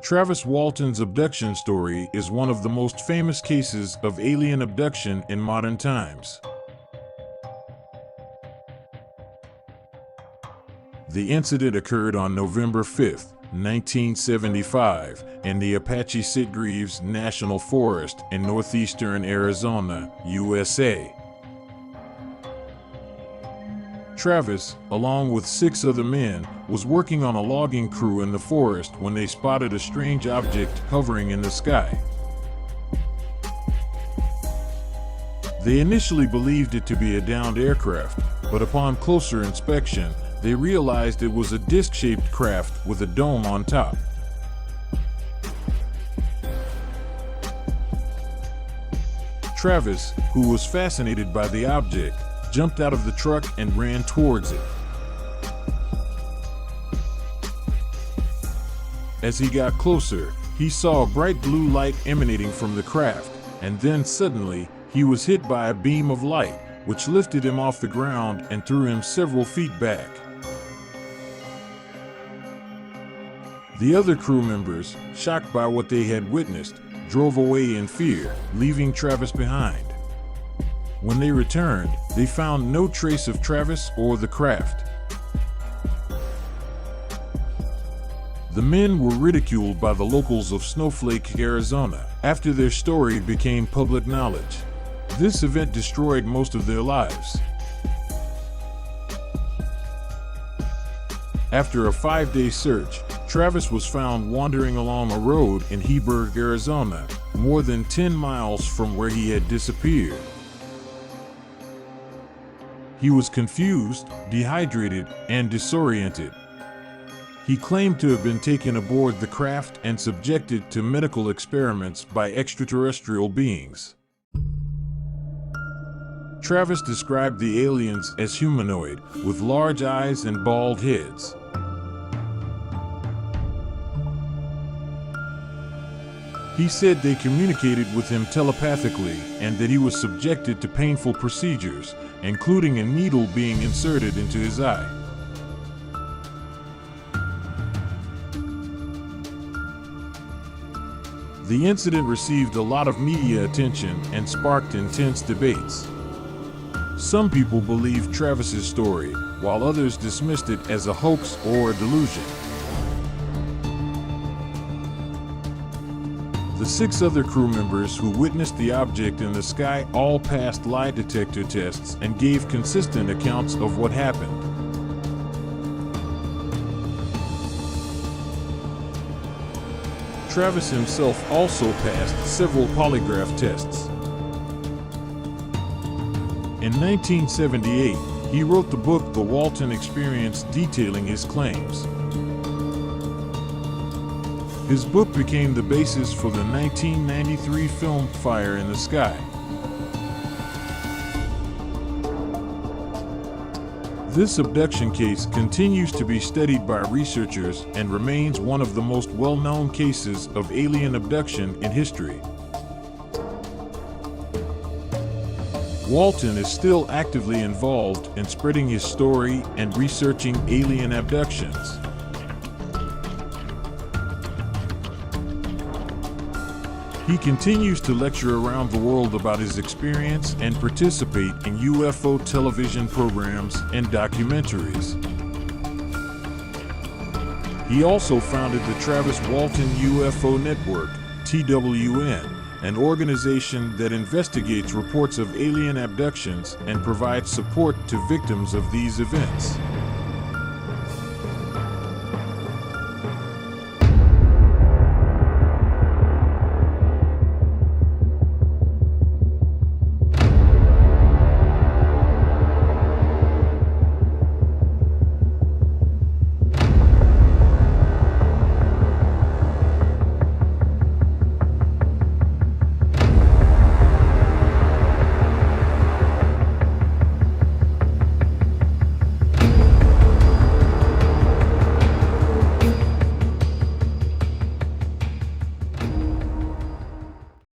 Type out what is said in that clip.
Travis Walton's abduction story is one of the most famous cases of alien abduction in modern times. The incident occurred on November 5, 1975, in the Apache-Sitgreaves National Forest in northeastern Arizona, USA. Travis, along with 6 other men, was working on a logging crew in the forest when they spotted a strange object hovering in the sky. They initially believed it to be a downed aircraft, but upon closer inspection, they realized it was a disc-shaped craft with a dome on top. Travis, who was fascinated by the object, jumped out of the truck and ran towards it. As he got closer, he saw a bright blue light emanating from the craft, and then suddenly, he was hit by a beam of light, which lifted him off the ground and threw him several feet back. The other crew members, shocked by what they had witnessed, drove away in fear, leaving Travis behind. When they returned, they found no trace of Travis or the craft. The men were ridiculed by the locals of Snowflake, Arizona, after their story became public knowledge. This event destroyed most of their lives. After a 5-day search, Travis was found wandering along a road in Heberg, Arizona, more than 10 miles from where he had disappeared. He was confused, dehydrated, and disoriented. He claimed to have been taken aboard the craft and subjected to medical experiments by extraterrestrial beings. Travis described the aliens as humanoid, with large eyes and bald heads. He said they communicated with him telepathically and that he was subjected to painful procedures, including a needle being inserted into his eye. The incident received a lot of media attention and sparked intense debates. Some people believed Travis's story, while others dismissed it as a hoax or a delusion. The 6 other crew members who witnessed the object in the sky all passed lie detector tests and gave consistent accounts of what happened. Travis himself also passed several polygraph tests. In 1978, he wrote the book The Walton Experience, detailing his claims. His book became the basis for the 1993 film Fire in the Sky. This abduction case continues to be studied by researchers and remains one of the most well-known cases of alien abduction in history. Walton is still actively involved in spreading his story and researching alien abductions. He continues to lecture around the world about his experience and participate in UFO television programs and documentaries. He also founded the Travis Walton UFO Network, TWN, an organization that investigates reports of alien abductions and provides support to victims of these events.